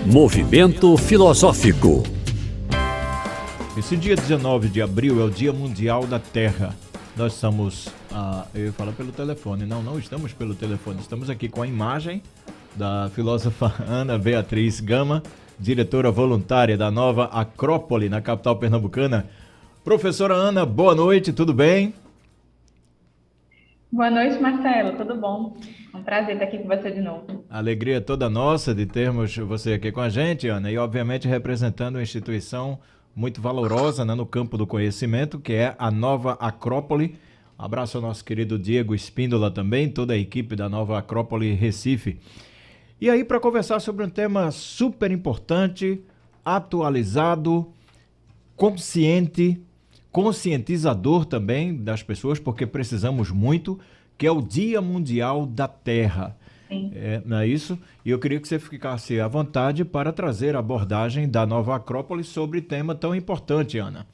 Movimento Filosófico. Esse dia 19 de abril é o Dia Mundial da Terra. Nós estamos, eu ia falar pelo telefone, não estamos pelo telefone, estamos aqui com a imagem da filósofa Ana Beatriz Gama, diretora voluntária da Nova Acrópole, na capital pernambucana. Professora Ana, boa noite, tudo bem? Boa noite, Marcelo, tudo bom? É um prazer estar aqui com você de novo. A alegria é toda nossa de termos você aqui com a gente, Ana, e obviamente representando uma instituição muito valorosa, né, no campo do conhecimento, que é a Nova Acrópole. Abraço ao nosso querido Diego Espíndola também, toda a equipe da Nova Acrópole Recife. E aí, para conversar sobre um tema super importante, atualizado, conscientizador também das pessoas, porque precisamos muito, que é o Dia Mundial da Terra. Não é isso? E eu queria que você ficasse à vontade para trazer a abordagem da Nova Acrópole sobre tema tão importante, Ana.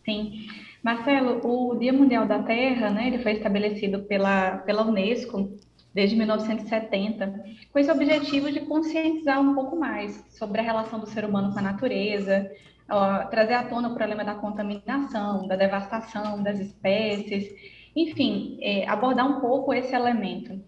Sim. Marcelo, o Dia Mundial da Terra, né, ele foi estabelecido pela Unesco desde 1970, com esse objetivo de conscientizar um pouco mais sobre a relação do ser humano com a natureza, trazer à tona o problema da contaminação, da devastação das espécies, enfim, abordar um pouco esse elemento.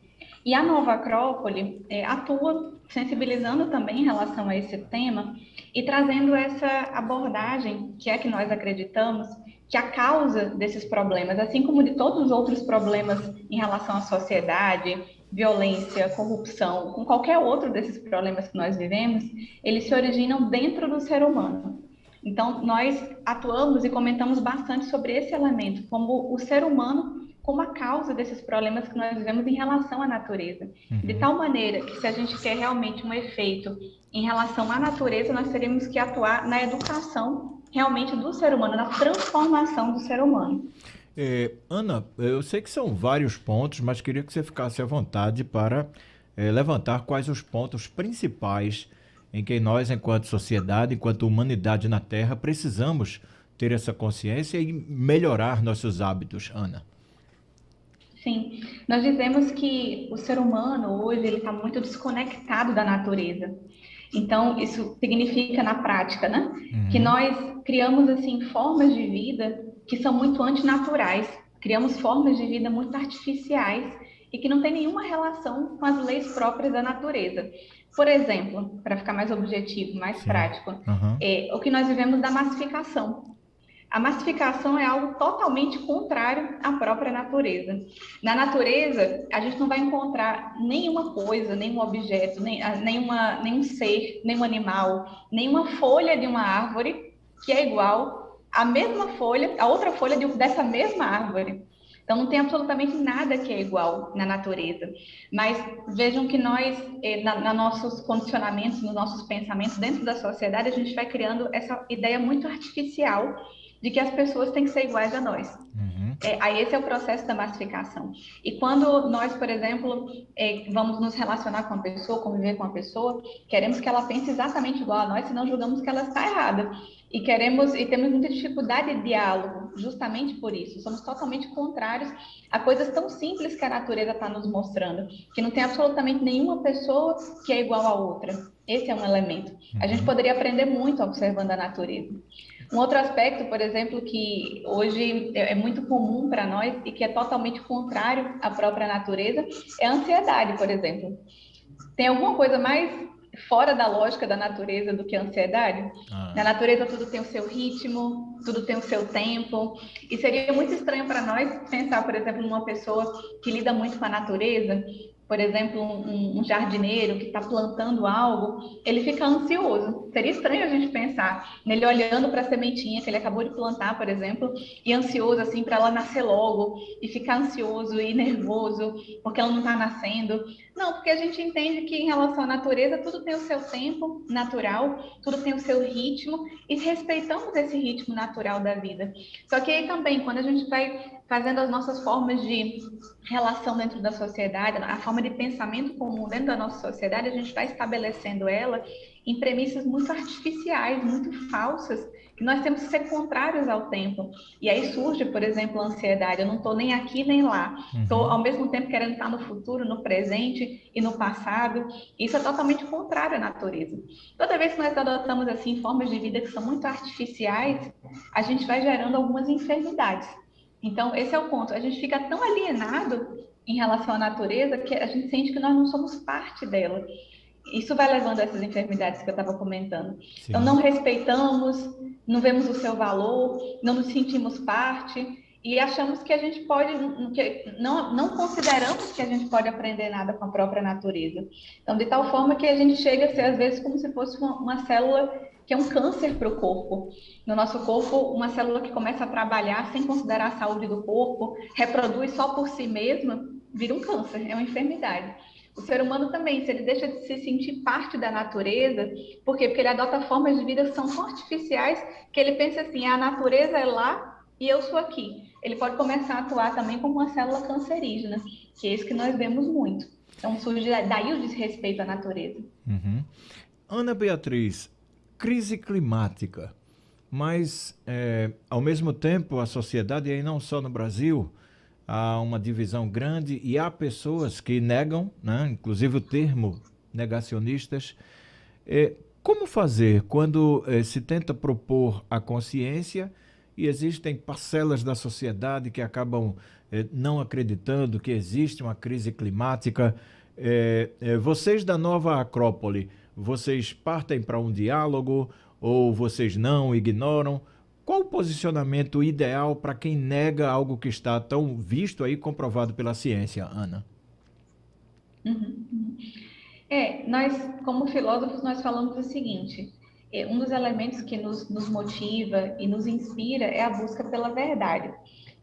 E a Nova Acrópole atua sensibilizando também em relação a esse tema e trazendo essa abordagem, que é que nós acreditamos, que a causa desses problemas, assim como de todos os outros problemas em relação à sociedade, violência, corrupção, com qualquer outro desses problemas que nós vivemos, eles se originam dentro do ser humano. Então, nós atuamos e comentamos bastante sobre esse elemento, como o ser humano como a causa desses problemas que nós vivemos em relação à natureza. De tal maneira que, se a gente quer realmente um efeito em relação à natureza, nós teríamos que atuar na educação realmente do ser humano, na transformação do ser humano. Ana, eu sei que são vários pontos, mas queria que você ficasse à vontade para levantar quais os pontos principais em que nós, enquanto sociedade, enquanto humanidade na Terra, precisamos ter essa consciência e melhorar nossos hábitos, Ana. Sim, nós dizemos que o ser humano hoje ele está muito desconectado da natureza. Então, isso significa na prática, né? Que nós criamos assim formas de vida que são muito antinaturais, criamos formas de vida muito artificiais e que não tem nenhuma relação com as leis próprias da natureza. Por exemplo, para ficar mais objetivo, mais prático, o que nós vivemos da massificação. A massificação é algo totalmente contrário à própria natureza. Na natureza, a gente não vai encontrar nenhuma coisa, nenhum objeto, nenhum ser, nenhum animal, nenhuma folha de uma árvore que é igual à mesma folha, a outra folha dessa mesma árvore. Então, não tem absolutamente nada que é igual na natureza. Mas vejam que nós, nos nossos condicionamentos, nos nossos pensamentos, dentro da sociedade, a gente vai criando essa ideia muito artificial de que as pessoas têm que ser iguais a nós. Aí esse é o processo da massificação. E quando nós, por exemplo, vamos nos relacionar com uma pessoa, conviver com uma pessoa, queremos que ela pense exatamente igual a nós, senão julgamos que ela está errada. E temos muita dificuldade de diálogo, justamente por isso. Somos totalmente contrários a coisas tão simples que a natureza está nos mostrando, que não tem absolutamente nenhuma pessoa que é igual a outra. Esse é um elemento. A gente poderia aprender muito observando a natureza. Um outro aspecto, por exemplo, que hoje é muito comum para nós e que é totalmente contrário à própria natureza, é a ansiedade, por exemplo. Tem alguma coisa mais fora da lógica da natureza do que a ansiedade? Na natureza tudo tem o seu ritmo, tudo tem o seu tempo, e seria muito estranho para nós pensar, por exemplo, numa pessoa que lida muito com a natureza, por exemplo, um jardineiro que está plantando algo, ele fica ansioso. Seria estranho a gente pensar nele olhando para a sementinha que ele acabou de plantar, por exemplo, e ansioso assim para ela nascer logo, e ficar ansioso e nervoso porque ela não está nascendo. Não, porque a gente entende que em relação à natureza tudo tem o seu tempo natural, tudo tem o seu ritmo, e respeitamos esse ritmo natural da vida. Só que aí também, quando a gente vai fazendo as nossas formas de relação dentro da sociedade, a forma de pensamento comum dentro da nossa sociedade, a gente vai estabelecendo ela em premissas muito artificiais, muito falsas, que nós temos que ser contrários ao tempo. E aí surge, por exemplo, a ansiedade. Eu não estou nem aqui nem lá. Estou, ao mesmo tempo, querendo estar no futuro, no presente e no passado. Isso é totalmente contrário à natureza. Toda vez que nós adotamos, assim, formas de vida que são muito artificiais, a gente vai gerando algumas enfermidades. Então, esse é o ponto. A gente fica tão alienado em relação à natureza que a gente sente que nós não somos parte dela. Isso vai levando a essas enfermidades que eu estava comentando. Sim. Então, não respeitamos, não vemos o seu valor, não nos sentimos parte e achamos que a gente pode, não consideramos que a gente pode aprender nada com a própria natureza. Então, de tal forma que a gente chega a ser, às vezes, como se fosse uma célula que é um câncer para o corpo. No nosso corpo, uma célula que começa a trabalhar sem considerar a saúde do corpo, reproduz só por si mesma, vira um câncer, é uma enfermidade. O ser humano também, se ele deixa de se sentir parte da natureza, por quê? Porque ele adota formas de vida que são tão artificiais que ele pensa assim, a natureza é lá e eu sou aqui. Ele pode começar a atuar também como uma célula cancerígena, que é isso que nós vemos muito. Então surge daí o desrespeito à natureza. Ana Beatriz, crise climática, mas ao mesmo tempo a sociedade, e aí não só no Brasil, há uma divisão grande e há pessoas que negam, né, inclusive o termo negacionistas. Como fazer quando se tenta propor a consciência e existem parcelas da sociedade que acabam não acreditando que existe uma crise climática? Vocês da Nova Acrópole, vocês partem para um diálogo ou vocês não, ignoram? Qual o posicionamento ideal para quem nega algo que está tão visto aí, comprovado pela ciência, Ana? Nós, como filósofos, nós falamos o seguinte, um dos elementos que nos motiva e nos inspira é a busca pela verdade.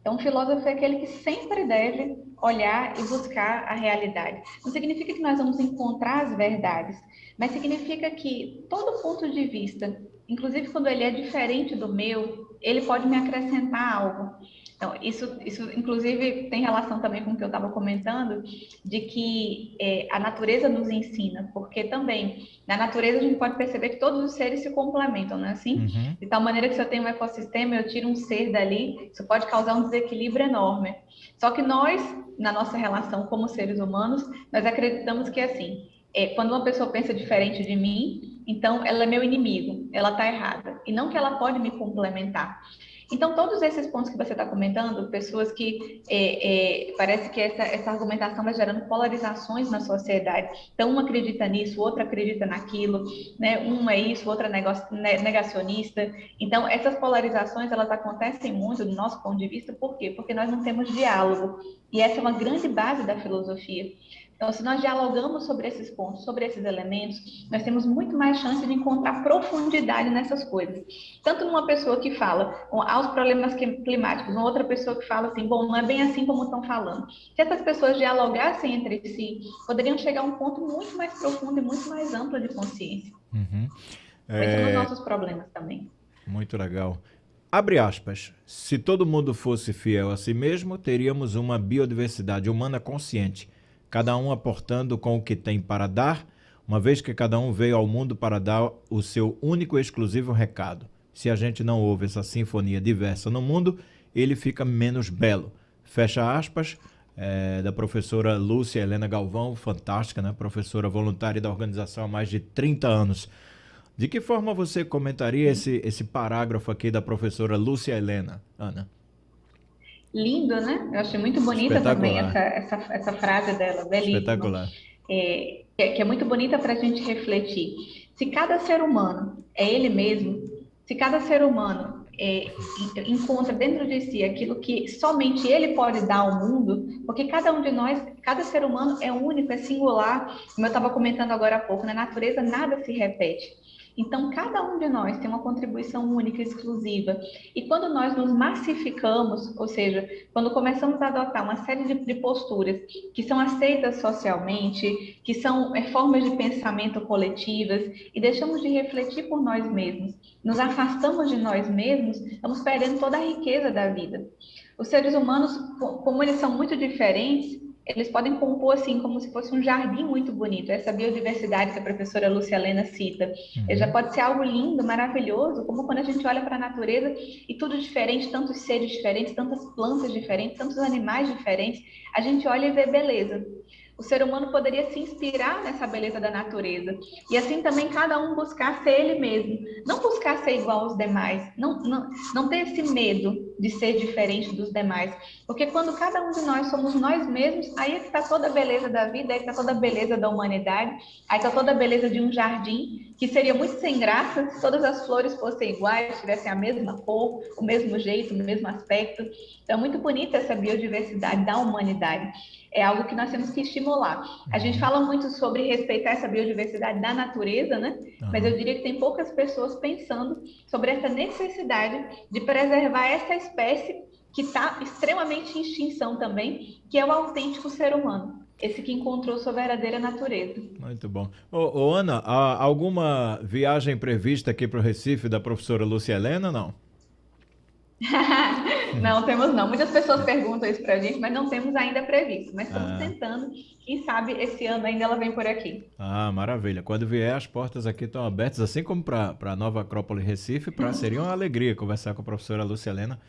Então, o filósofo é aquele que sempre deve olhar e buscar a realidade. Não significa que nós vamos encontrar as verdades, mas significa que todo ponto de vista, inclusive quando ele é diferente do meu, ele pode me acrescentar algo. Então, isso inclusive tem relação também com o que eu estava comentando, de que a natureza nos ensina, porque também na natureza a gente pode perceber que todos os seres se complementam, não é assim? De tal maneira que se eu tenho um ecossistema, eu tiro um ser dali, isso pode causar um desequilíbrio enorme. Só que nós, na nossa relação como seres humanos, nós acreditamos que é assim, quando uma pessoa pensa diferente de mim, então ela é meu inimigo, ela está errada, e não que ela pode me complementar. Então, todos esses pontos que você está comentando, pessoas que parece que essa argumentação vai gerando polarizações na sociedade. Então, uma acredita nisso, outra acredita naquilo, né? Um é isso, outra é negacionista. Então, essas polarizações, elas acontecem muito do nosso ponto de vista, por quê? Porque nós não temos diálogo. E essa é uma grande base da filosofia. Então, se nós dialogamos sobre esses pontos, sobre esses elementos, nós temos muito mais chance de encontrar profundidade nessas coisas. Tanto numa pessoa que fala aos problemas climáticos, uma outra pessoa que fala assim, bom, não é bem assim como estão falando. Se essas pessoas dialogassem entre si, poderiam chegar a um ponto muito mais profundo e muito mais amplo de consciência. Pensando nos nossos problemas também. Muito legal. Abre aspas. Se todo mundo fosse fiel a si mesmo, teríamos uma biodiversidade humana consciente, cada um aportando com o que tem para dar, uma vez que cada um veio ao mundo para dar o seu único e exclusivo recado. Se a gente não ouve essa sinfonia diversa no mundo, ele fica menos belo. Fecha aspas, da professora Lúcia Helena Galvão, fantástica, né? Professora voluntária da organização há mais de 30 anos. De que forma você comentaria esse parágrafo aqui da professora Lúcia Helena, Ana? Lindo, né? Eu achei muito bonita também essa frase dela, belíssima. Espetacular. Que é muito bonita para a gente refletir. Se cada ser humano é ele mesmo, se cada ser humano encontra dentro de si aquilo que somente ele pode dar ao mundo, porque cada um de nós, cada ser humano é único, é singular, como eu estava comentando agora há pouco, na natureza nada se repete. Então, cada um de nós tem uma contribuição única, exclusiva. E quando nós nos massificamos, ou seja, quando começamos a adotar uma série de posturas que são aceitas socialmente, que são formas de pensamento coletivas, e deixamos de refletir por nós mesmos, nos afastamos de nós mesmos, estamos perdendo toda a riqueza da vida. Os seres humanos, como eles são muito diferentes, eles podem compor assim como se fosse um jardim muito bonito. Essa biodiversidade que a professora Lúcia Helena cita, já pode ser algo lindo, maravilhoso, como quando a gente olha para a natureza e tudo diferente, tantos seres diferentes, tantas plantas diferentes, tantos animais diferentes, a gente olha e vê beleza. O ser humano poderia se inspirar nessa beleza da natureza. E assim também cada um buscar ser ele mesmo. Não buscar ser igual aos demais. Não ter esse medo de ser diferente dos demais. Porque quando cada um de nós somos nós mesmos, aí é que está toda a beleza da vida, aí que está toda a beleza da humanidade, aí está toda a beleza de um jardim, que seria muito sem graça se todas as flores fossem iguais, tivessem a mesma cor, o mesmo jeito, o mesmo aspecto. Então é muito bonita essa biodiversidade da humanidade. É algo que nós temos que estimular. A gente fala muito sobre respeitar essa biodiversidade da natureza, né? Mas eu diria que tem poucas pessoas pensando sobre essa necessidade de preservar essa espécie que está extremamente em extinção também, que é o autêntico ser humano. Esse que encontrou sua verdadeira natureza. Muito bom. Ô, Ana, há alguma viagem prevista aqui para o Recife da professora Lúcia Helena, não? Não temos não. Muitas pessoas perguntam isso para a gente, mas não temos ainda previsto. Mas estamos tentando. Quem sabe esse ano ainda ela vem por aqui. Ah, maravilha. Quando vier, as portas aqui estão abertas, assim como para a Nova Acrópole Recife. Seria uma alegria conversar com a professora Lúcia Helena.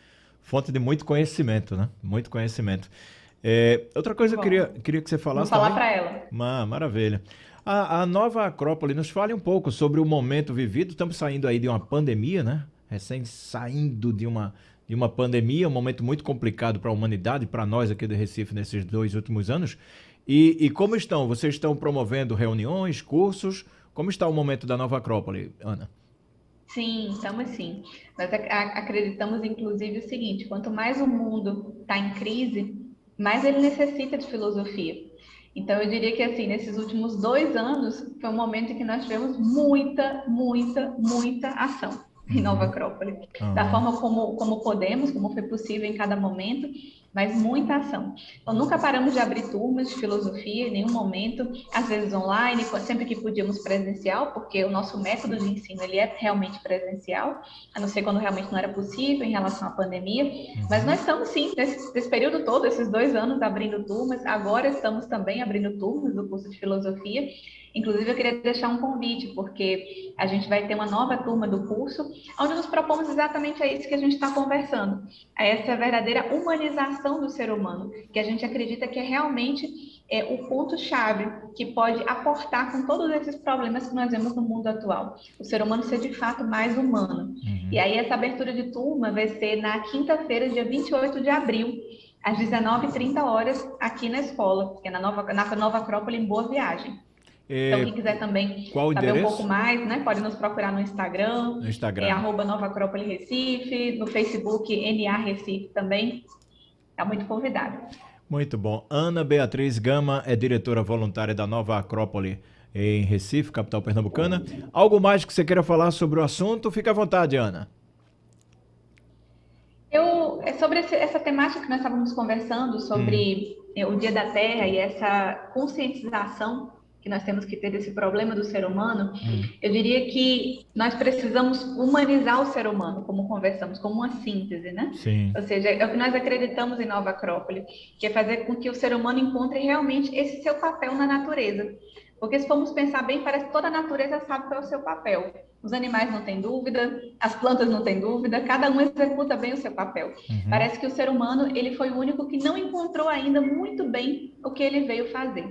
Fonte de muito conhecimento, né? Muito conhecimento. Outra coisa que eu queria que você falasse. Vou falar para ela. Maravilha. A Nova Acrópole, nos fale um pouco sobre o momento vivido. Estamos saindo aí de uma pandemia, né? Recém saindo de uma pandemia, um momento muito complicado para a humanidade, para nós aqui do Recife nesses 2 últimos anos. E como estão? Vocês estão promovendo reuniões, cursos? Como está o momento da Nova Acrópole, Ana? Sim, estamos sim. Nós acreditamos, inclusive, o seguinte: quanto mais o mundo está em crise, mais ele necessita de filosofia. Então, eu diria que, assim, nesses últimos 2 anos, foi um momento em que nós tivemos muita ação em Nova Acrópole, da forma como podemos, como foi possível em cada momento, mas muita ação. Então, nunca paramos de abrir turmas de filosofia em nenhum momento, às vezes online, sempre que podíamos presencial, porque o nosso método de ensino ele é realmente presencial, a não ser quando realmente não era possível em relação à pandemia, mas nós estamos sim, nesse período todo, esses 2 anos abrindo turmas, agora estamos também abrindo turmas do curso de filosofia. Inclusive, eu queria deixar um convite, porque a gente vai ter uma nova turma do curso, onde nos propomos exatamente a isso que a gente está conversando, a essa verdadeira humanização do ser humano, que a gente acredita que é realmente o ponto-chave que pode aportar com todos esses problemas que nós vemos no mundo atual. O ser humano ser, de fato, mais humano. E aí, essa abertura de turma vai ser na quinta-feira, dia 28 de abril, às 19h30, aqui na escola, que é na Nova Acrópole, em Boa Viagem. Então, quem quiser também saber um pouco mais, né, pode nos procurar no Instagram. @Nova Acrópole Recife, no Facebook NA Recife também. Está muito convidado. Muito bom. Ana Beatriz Gama é diretora voluntária da Nova Acrópole em Recife, capital pernambucana. Algo mais que você queira falar sobre o assunto? Fique à vontade, Ana. Sobre essa temática que nós estávamos conversando, sobre o Dia da Terra e essa conscientização que nós temos que ter desse problema do ser humano, eu diria que nós precisamos humanizar o ser humano, como conversamos, como uma síntese, né? Sim. Ou seja, é o que nós acreditamos em Nova Acrópole, que é fazer com que o ser humano encontre realmente esse seu papel na natureza. Porque se formos pensar bem, parece que toda a natureza sabe qual é o seu papel. Os animais não têm dúvida, as plantas não têm dúvida, cada um executa bem o seu papel. Parece que o ser humano ele foi o único que não encontrou ainda muito bem o que ele veio fazer.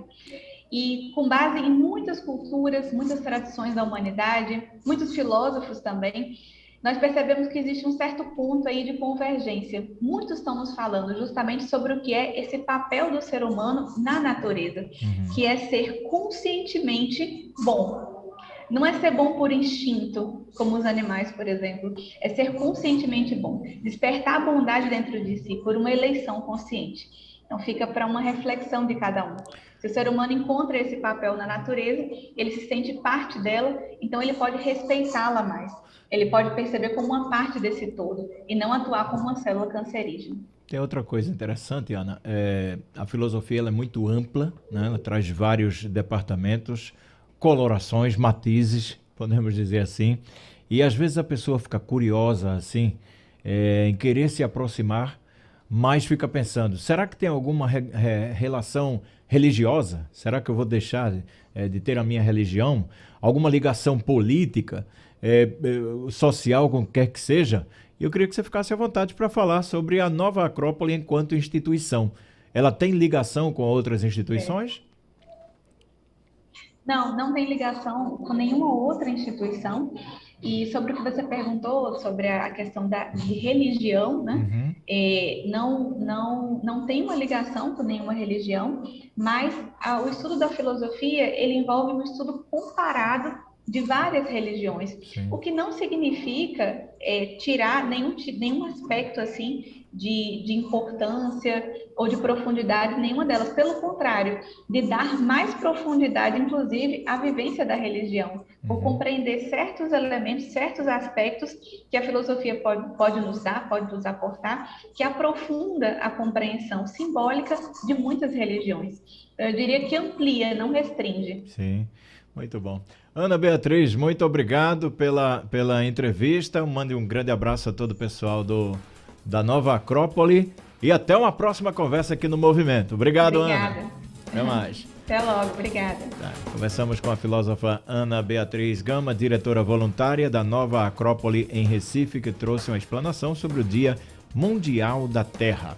E com base em muitas culturas, muitas tradições da humanidade, muitos filósofos também, nós percebemos que existe um certo ponto aí de convergência. Muitos estão nos falando justamente sobre o que é esse papel do ser humano na natureza, que é ser conscientemente bom. Não é ser bom por instinto, como os animais, por exemplo, é ser conscientemente bom, despertar a bondade dentro de si por uma eleição consciente. Então fica para uma reflexão de cada um. Se o ser humano encontra esse papel na natureza, ele se sente parte dela, então ele pode respeitá-la mais. Ele pode perceber como uma parte desse todo e não atuar como uma célula cancerígena. Tem outra coisa interessante, Ana. A filosofia ela é muito ampla, né? Ela traz vários departamentos, colorações, matizes, podemos dizer assim. E às vezes a pessoa fica curiosa assim, em querer se aproximar, mas fica pensando, será que tem alguma relação religiosa? Será que eu vou deixar de ter a minha religião? Alguma ligação política, social, com o que quer que seja? Eu queria que você ficasse à vontade para falar sobre a Nova Acrópole enquanto instituição. Ela tem ligação com outras instituições? Não, não tem ligação com nenhuma outra instituição. E sobre o que você perguntou sobre a questão de religião, né? Uhum. Não tem uma ligação com nenhuma religião, mas o estudo da filosofia, ele envolve um estudo comparado de várias religiões, Sim. o que não significa tirar nenhum aspecto assim de importância ou de profundidade nenhuma delas, pelo contrário, de dar mais profundidade, inclusive, à vivência da religião, por compreender certos elementos, certos aspectos que a filosofia pode nos dar, pode nos aportar, que aprofunda a compreensão simbólica de muitas religiões. Eu diria que amplia, não restringe. Sim, muito bom. Ana Beatriz, muito obrigado pela entrevista. Mande um grande abraço a todo o pessoal da Nova Acrópole e até uma próxima conversa aqui no Movimento. Obrigado, Obrigada. Ana. Até mais. Até logo, obrigada. Tá, conversamos com a filósofa Ana Beatriz Gama, diretora voluntária da Nova Acrópole em Recife, que trouxe uma explanação sobre o Dia Mundial da Terra.